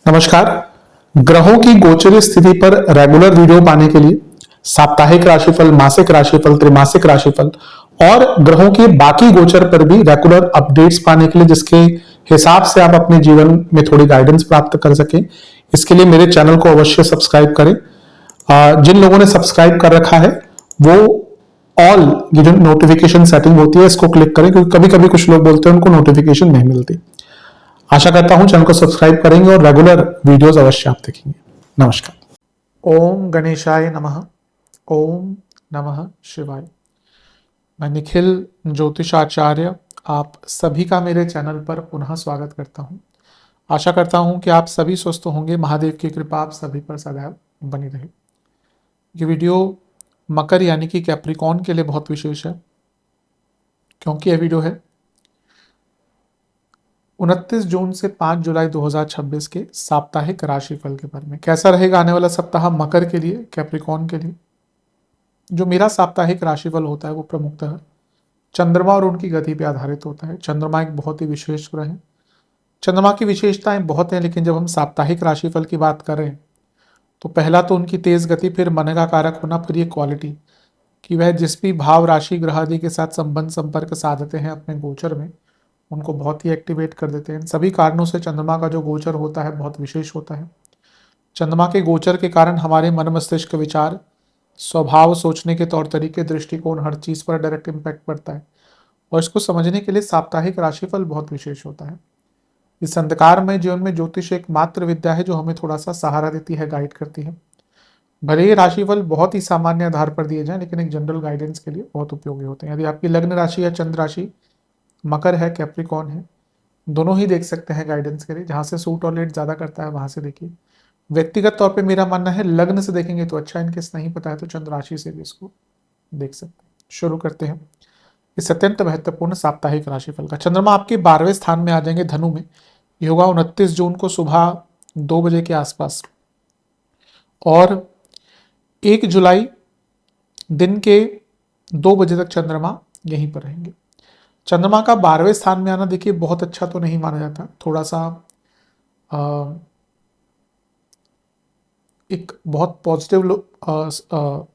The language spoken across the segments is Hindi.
नमस्कार। ग्रहों की गोचर स्थिति पर रेगुलर वीडियो पाने के लिए साप्ताहिक राशिफल, मासिक राशिफल, त्रैमासिक राशिफल और ग्रहों के बाकी गोचर पर भी रेगुलर अपडेट्स पाने के लिए, जिसके हिसाब से आप अपने जीवन में थोड़ी गाइडेंस प्राप्त कर सके, इसके लिए मेरे चैनल को अवश्य सब्सक्राइब करें। जिन लोगों ने सब्सक्राइब कर रखा है वो ऑल ये जो नोटिफिकेशन सेटिंग होती है इसको क्लिक करें, क्योंकि कभी कभी कुछ लोग बोलते हैं उनको नोटिफिकेशन नहीं मिलती। आशा करता हूं चैनल को सब्सक्राइब करेंगे और रेगुलर वीडियोस अवश्य आप देखेंगे। नमस्कार। ओम गणेशाय नमः। ओम नमः शिवाय। मैं निखिल ज्योतिषाचार्य आप सभी का मेरे चैनल पर पुनः स्वागत करता हूं। आशा करता हूं कि आप सभी स्वस्थ होंगे। महादेव की कृपा आप सभी पर सदैव बनी रहे। ये वीडियो मकर यानी कि कैप्रिकॉन के लिए बहुत विशेष है, क्योंकि यह वीडियो है 29 जून से 5 जुलाई 2026 के साप्ताहिक राशिफल के बारे में। कैसा रहेगा आने वाला सप्ताह मकर के लिए, कैप्रिकॉन के लिए। जो मेरा साप्ताहिक राशिफल होता है वो प्रमुखतः चंद्रमा और उनकी गति पर आधारित होता है। चंद्रमा एक बहुत ही विशेष ग्रह है। चंद्रमा की विशेषताएं बहुत हैं, लेकिन जब हम साप्ताहिक राशिफल की बात करें तो पहला तो उनकी तेज गति, फिर मन का कारक होना, फिर ये क्वालिटी कि वह जिस भी भाव, राशि, ग्रह आदि के साथ संबंध संपर्क साधते हैं अपने गोचर में, उनको बहुत ही एक्टिवेट कर देते हैं। इन सभी कारणों से चंद्रमा का जो गोचर होता है बहुत विशेष होता है। चंद्रमा के गोचर के कारण हमारे मन मस्तिष्क, विचार, स्वभाव, सोचने के तौर तरीके, दृष्टिकोण, हर चीज पर डायरेक्ट इम्पैक्ट पड़ता है। और इसको समझने के लिए साप्ताहिक राशिफल बहुत विशेष होता है। इस अंधकार में जीवन में ज्योतिष एक मात्र विद्या है जो हमें थोड़ा सा सहारा देती है, गाइड करती है। भले ही राशिफल बहुत ही सामान्य आधार पर दिए जाए, लेकिन एक जनरल गाइडेंस के लिए बहुत उपयोगी होते हैं। यदि आपकी लग्न राशि या चंद्र राशि मकर है, कैप्रिकॉन है, दोनों ही देख सकते हैं गाइडेंस के लिए। जहां से सूट और लेट ज्यादा करता है वहां से देखिए। व्यक्तिगत तौर पे मेरा मानना है लग्न से देखेंगे तो अच्छा, इनकेस नहीं पता है तो चंद्र राशि से भी इसको देख सकते हैं। शुरू करते हैं इस अत्यंत महत्वपूर्ण साप्ताहिक राशिफल का। चंद्रमा आपके 12वें स्थान में आ जाएंगे, धनु में। ये होगा 29 जून को सुबह 2 बजे के आसपास, और 1 जुलाई दिन के 2 बजे तक चंद्रमा यहीं पर रहेंगे। चंद्रमा का 12वें स्थान में आना देखिए बहुत अच्छा तो नहीं माना जाता, थोड़ा सा एक बहुत पॉजिटिव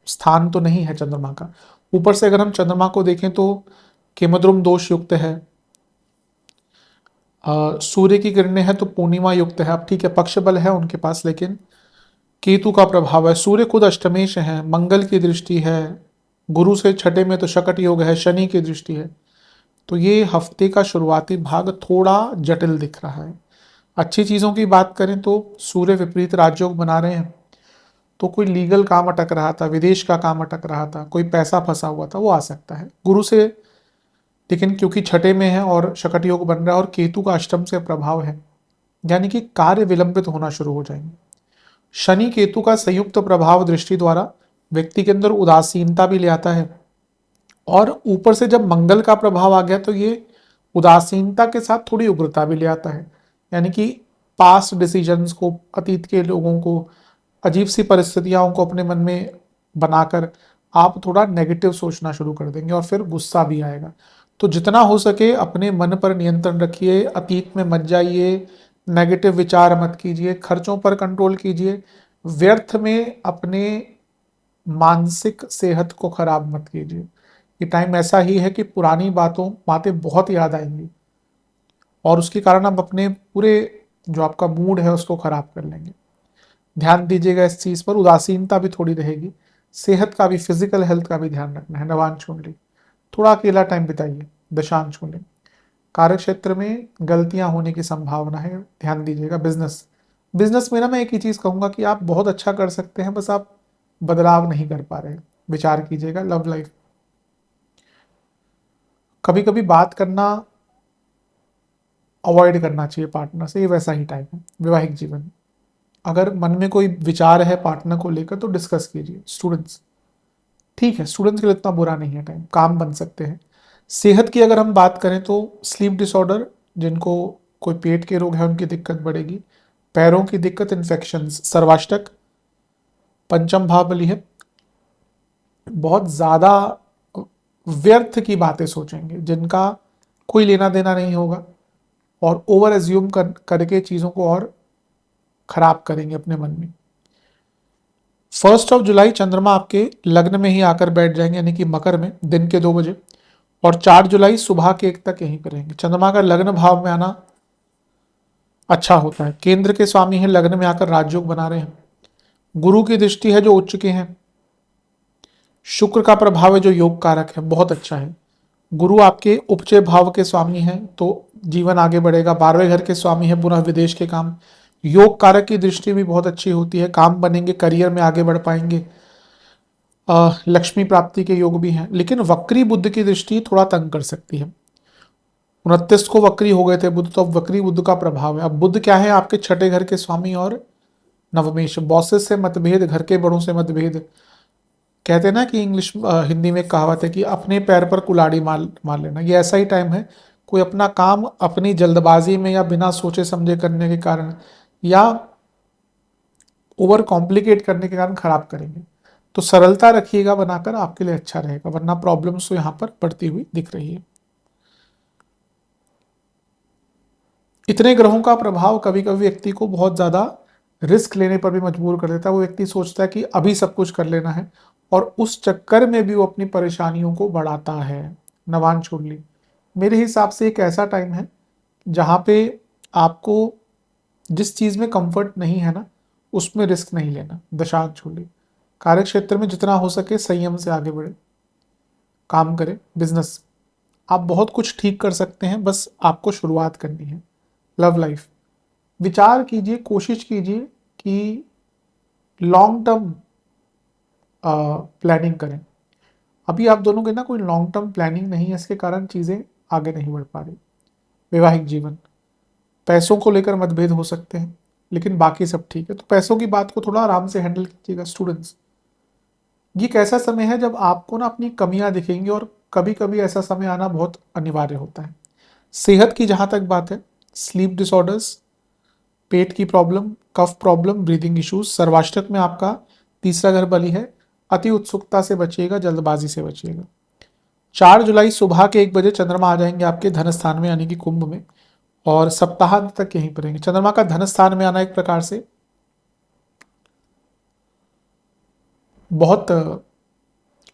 स्थान तो नहीं है चंद्रमा का। ऊपर से अगर हम चंद्रमा को देखें तो केमद्रुम दोष युक्त है, सूर्य की किरणें हैं तो पूर्णिमा युक्त है। अब ठीक है, पक्ष बल है उनके पास, लेकिन केतु का प्रभाव है। सूर्य खुद अष्टमेश है, मंगल की दृष्टि है, गुरु से छठे में तो शकट योग है, शनि की दृष्टि है। तो ये हफ्ते का शुरुआती भाग थोड़ा जटिल दिख रहा है। अच्छी चीज़ों की बात करें तो सूर्य विपरीत राजयोग बना रहे हैं, तो कोई लीगल काम अटक रहा था, विदेश का काम अटक रहा था, कोई पैसा फंसा हुआ था, वो आ सकता है गुरु से। लेकिन क्योंकि छठे में है और शकट योग बन रहा है और केतु का अष्टम से प्रभाव है, यानी कि कार्य विलंबित होना शुरू हो जाएंगे। शनि केतु का संयुक्त प्रभाव दृष्टि द्वारा व्यक्ति के अंदर उदासीनता भी ले आता है, और ऊपर से जब मंगल का प्रभाव आ गया तो ये उदासीनता के साथ थोड़ी उग्रता भी ले आता है। यानी कि पास्ट डिसीजंस को, अतीत के लोगों को, अजीब सी परिस्थितियों को अपने मन में बनाकर आप थोड़ा नेगेटिव सोचना शुरू कर देंगे, और फिर गुस्सा भी आएगा। तो जितना हो सके अपने मन पर नियंत्रण रखिए, अतीत में मत जाइए, नेगेटिव विचार मत कीजिए, खर्चों पर कंट्रोल कीजिए, व्यर्थ में अपने मानसिक सेहत को खराब मत कीजिए। ये टाइम ऐसा ही है कि पुरानी बातें बहुत याद आएंगी, और उसके कारण आप अपने पूरे जो आपका मूड है उसको खराब कर लेंगे। ध्यान दीजिएगा इस चीज पर। उदासीनता भी थोड़ी रहेगी। सेहत का भी, फिजिकल हेल्थ का भी ध्यान रखना है। नवांश कुंडली, थोड़ा अकेला टाइम बिताइए। दशांश कुंडली, कार्य क्षेत्र में गलतियां होने की संभावना है, ध्यान दीजिएगा। बिजनेस में ना मैं एक ही चीज कहूंगा कि आप बहुत अच्छा कर सकते हैं, बस आप बदलाव नहीं कर पा रहे, विचार कीजिएगा। लव लाइफ, कभी कभी बात करना अवॉइड करना चाहिए पार्टनर से, ये वैसा ही टाइम है। वैवाहिक जीवन, अगर मन में कोई विचार है पार्टनर को लेकर तो डिस्कस कीजिए। स्टूडेंट्स, ठीक है, स्टूडेंट्स के लिए इतना बुरा नहीं है टाइम, काम बन सकते हैं। सेहत की अगर हम बात करें तो स्लीप डिसऑर्डर, जिनको कोई पेट के रोग है उनकी दिक्कत बढ़ेगी। पैरों की दिक्कत, इन्फेक्शंस, सर्वाष्टक, पंचम भाव बली है। बहुत ज्यादा व्यर्थ की बातें सोचेंगे जिनका कोई लेना देना नहीं होगा, और ओवर एज्यूम करके चीज़ों को और खराब करेंगे अपने मन में। 1 जुलाई चंद्रमा आपके लग्न में ही आकर बैठ जाएंगे, यानी कि मकर में, दिन के 2 बजे। और 4 जुलाई सुबह के 1 तक यहीं पर रहेंगे। चंद्रमा का लग्न भाव में आना अच्छा होता है। केंद्र के स्वामी हैं, लग्न में आकर राजयोग बना रहे हैं। गुरु की दृष्टि है जो उच्च के हैं। शुक्र का प्रभाव है जो योग कारक है, बहुत अच्छा है। गुरु आपके उपचय भाव के स्वामी हैं, तो जीवन आगे बढ़ेगा। 12वें घर के स्वामी है, पुनः विदेश के काम। योग कारक की दृष्टि भी बहुत अच्छी होती है, काम बनेंगे, करियर में आगे बढ़ पाएंगे। लक्ष्मी प्राप्ति के योग भी हैं। लेकिन वक्री बुध की दृष्टि थोड़ा तंग कर सकती है। 29 को वक्री हो गए थे बुध, तो अब वक्री बुध का प्रभाव है। अब बुध क्या है, आपके छठे घर के स्वामी और नवमेश। बॉसेस से मतभेद, घर के बड़ों से मतभेद। कहते हैं ना कि इंग्लिश हिंदी में कहावत है कि अपने पैर पर कुल्हाड़ी मार लेना। ये ऐसा ही टाइम है, कोई अपना काम अपनी जल्दबाजी में या बिना सोचे समझे करने के कारण या ओवर कॉम्प्लिकेट करने के कारण खराब करेंगे। तो सरलता रखिएगा बनाकर, आपके लिए अच्छा रहेगा, वरना प्रॉब्लम्स तो यहाँ पर बढ़ती हुई दिख रही है। इतने ग्रहों का प्रभाव कभी कभी व्यक्ति को बहुत ज्यादा रिस्क लेने पर भी मजबूर कर देता है। वो व्यक्ति सोचता है कि अभी सब कुछ कर लेना है, और उस चक्कर में भी वो अपनी परेशानियों को बढ़ाता है। नवांश कुंडली मेरे हिसाब से एक ऐसा टाइम है जहाँ पे आपको जिस चीज में कंफर्ट नहीं है ना, उसमें रिस्क नहीं लेना। दशांश कुंडली कार्य क्षेत्र में जितना हो सके संयम से आगे बढ़े, काम करें। बिजनेस आप बहुत कुछ ठीक कर सकते हैं, बस आपको शुरुआत करनी है। लव लाइफ विचार कीजिए, कोशिश कीजिए कि लॉन्ग टर्म प्लानिंग करें। अभी आप दोनों के ना कोई लॉन्ग टर्म प्लानिंग नहीं है, इसके कारण चीज़ें आगे नहीं बढ़ पा रही। वैवाहिक जीवन, पैसों को लेकर मतभेद हो सकते हैं, लेकिन बाकी सब ठीक है। तो पैसों की बात को थोड़ा आराम से हैंडल कीजिएगा। स्टूडेंट्स, ये एक ऐसा समय है जब आपको ना अपनी कमियां दिखेंगी, और कभी कभी ऐसा समय आना बहुत अनिवार्य होता है। सेहत की जहां तक बात है, स्लीप डिसऑर्डर्स, पेट की प्रॉब्लम, कफ प्रॉब्लम, ब्रीदिंग इश्यूज। सर्वाष्टक में आपका तीसरा घर बली है। अति उत्सुकता से बचिएगा, जल्दबाजी से बचिएगा। 4 जुलाई सुबह के 1 बजे चंद्रमा आ जाएंगे आपके धन स्थान में, यानी कि कुंभ में, और सप्ताहांत तक यहीं पर रहेंगे। चंद्रमा का धन स्थान में आना एक प्रकार से बहुत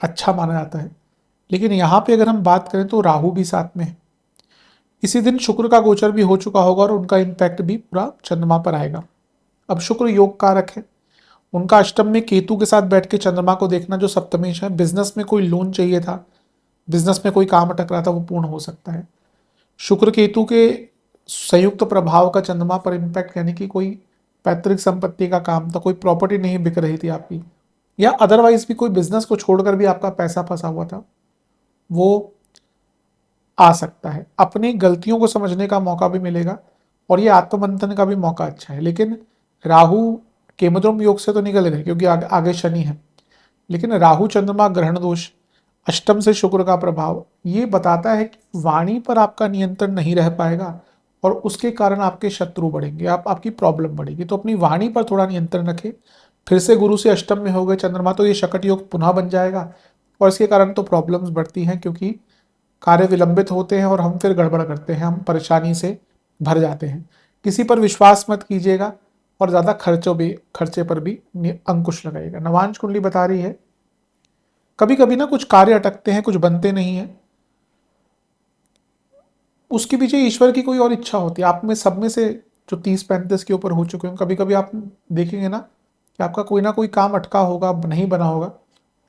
अच्छा माना जाता है। लेकिन यहाँ पे अगर हम बात करें तो राहु भी साथ में है। इसी दिन शुक्र का गोचर भी हो चुका होगा, और उनका इम्पैक्ट भी पूरा चंद्रमा पर आएगा। अब शुक्र योग कारक है, उनका अष्टम में केतु के साथ बैठ के चंद्रमा को देखना जो सप्तमेश है। बिजनेस में कोई लोन चाहिए था, बिजनेस में कोई काम अटक रहा था, वो पूर्ण हो सकता है। शुक्र केतु के संयुक्त प्रभाव का चंद्रमा पर इम्पैक्ट, यानी कि कोई पैतृक संपत्ति का काम था, कोई प्रॉपर्टी नहीं बिक रही थी आपकी, या अदरवाइज भी कोई बिजनेस को छोड़कर भी आपका पैसा फंसा हुआ था, वो आ सकता है। अपनी गलतियों को समझने का मौका भी मिलेगा, और ये आत्ममंथन का भी मौका अच्छा है। लेकिन राहु केमद्रुम योग से तो निकल गए, क्योंकि आगे शनि है। लेकिन राहु चंद्रमा ग्रहण दोष, अष्टम से शुक्र का प्रभाव, ये बताता है कि वाणी पर आपका नियंत्रण नहीं रह पाएगा, और उसके कारण आपके शत्रु बढ़ेंगे, आपकी प्रॉब्लम बढ़ेगी। तो अपनी वाणी पर थोड़ा नियंत्रण रखें। फिर से गुरु से अष्टम में हो गए चंद्रमा, तो ये शकट योग पुनः बन जाएगा, और इसके कारण तो प्रॉब्लम्स बढ़ती हैं, क्योंकि कार्य विलंबित होते हैं और हम फिर गड़बड़ करते हैं, हम परेशानी से भर जाते हैं। किसी पर विश्वास मत कीजिएगा, और ज़्यादा खर्चे पर भी अंकुश लगाइएगा। नवांश कुंडली बता रही है कभी कभी ना कुछ कार्य अटकते हैं, कुछ बनते नहीं है, उसके पीछे ईश्वर की कोई और इच्छा होती है। आप में सब में से जो 30-35 के ऊपर हो चुके हैं, कभी कभी आप देखेंगे ना कि आपका कोई ना कोई काम अटका होगा, नहीं बना होगा,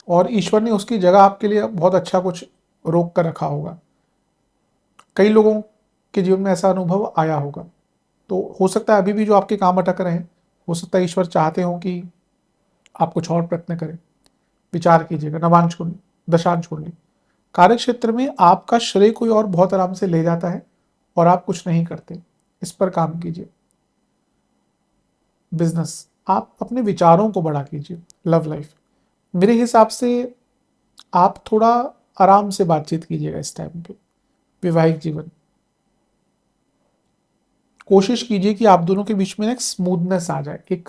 और ईश्वर ने उसकी जगह आपके लिए बहुत अच्छा कुछ रोक कर रखा होगा। कई लोगों के जीवन में ऐसा अनुभव आया होगा। तो हो सकता है अभी भी जो आपके काम अटक रहे हैं, हो सकता है ईश्वर चाहते हो कि आप कुछ और प्रयत्न करें। विचार कीजिएगा। नवांश कुंडली, दशांश कुंडली, कार्य क्षेत्र में आपका श्रेय कोई और बहुत आराम से ले जाता है, और आप कुछ नहीं करते, इस पर काम कीजिए। बिजनेस, आप अपने विचारों को बड़ा कीजिए। लव लाइफ, मेरे हिसाब से आप थोड़ा आराम से बातचीत कीजिएगा इस टाइम पे। वैवाहिक जीवन, कोशिश कीजिए कि आप दोनों के बीच में एक स्मूथनेस आ जाए, एक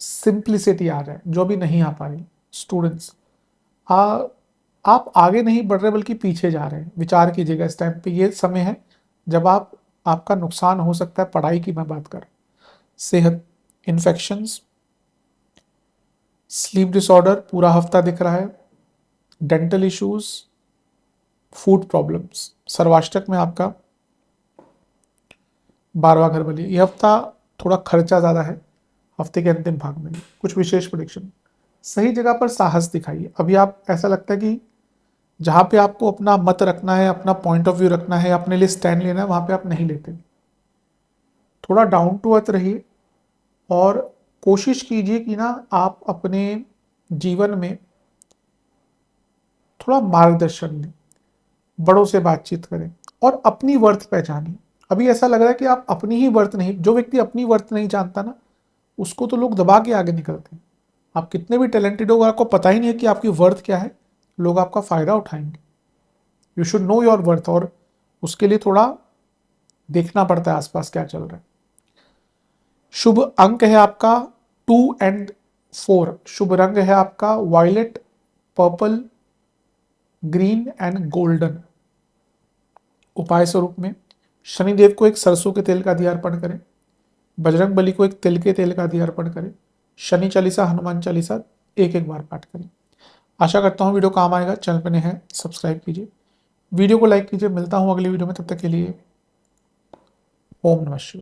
सिंप्लिसिटी आ जाए, जो भी नहीं आ पा रही। स्टूडेंट्स, आप आगे नहीं बढ़ रहे बल्कि पीछे जा रहे हैं। विचार कीजिएगा इस टाइम पे, ये समय है जब आपका नुकसान हो सकता है। पढ़ाई की मैं बात कर, सेहत, इन्फेक्शंस, स्लीप डिसऑर्डर पूरा हफ्ता दिख रहा है, डेंटल इश्यूज, फूड प्रॉब्लम्स। सर्वाष्टक में आपका 12वां घर बलिए। ये हफ्ता थोड़ा खर्चा ज़्यादा है, हफ्ते के अंतिम भाग में। कुछ विशेष प्रेडिक्शन, सही जगह पर साहस दिखाइए। अभी आप ऐसा लगता है कि जहाँ पे आपको अपना मत रखना है, अपना पॉइंट ऑफ व्यू रखना है, अपने लिए स्टैंड लेना है, वहाँ पे आप नहीं लेते। थोड़ा डाउन टू अर्थ रहिए और कोशिश कीजिए कि ना आप अपने जीवन में थोड़ा मार्गदर्शन लें, बड़ों से बातचीत करें और अपनी वर्थ पहचानिए। अभी ऐसा लग रहा है कि आप अपनी ही वर्थ नहीं, जो व्यक्ति अपनी वर्थ नहीं जानता ना, उसको तो लोग दबा के आगे निकलते हैं। आप कितने भी टैलेंटेड हो, अगर आपको पता ही नहीं है कि आपकी वर्थ क्या है, लोग आपका फायदा उठाएंगे। You should know your worth, और उसके लिए थोड़ा देखना पड़ता है आसपास क्या चल रहा है। शुभ अंक है आपका 2 एंड 4। शुभ रंग है आपका violet, purple, green and golden. उपाय स्वरूप में शनिदेव को एक सरसों के तेल का दिया अर्पण करें, बजरंग बली को एक तिल के तेल का दिया अर्पण करें, शनि चालीसा, हनुमान चालीसा एक एक बार पाठ करें। आशा करता हूँ वीडियो काम आएगा। चैनल पर नए हैं सब्सक्राइब कीजिए, वीडियो को लाइक कीजिए। मिलता हूँ अगली वीडियो में, तब तक के लिए ओम नमः शिवाय।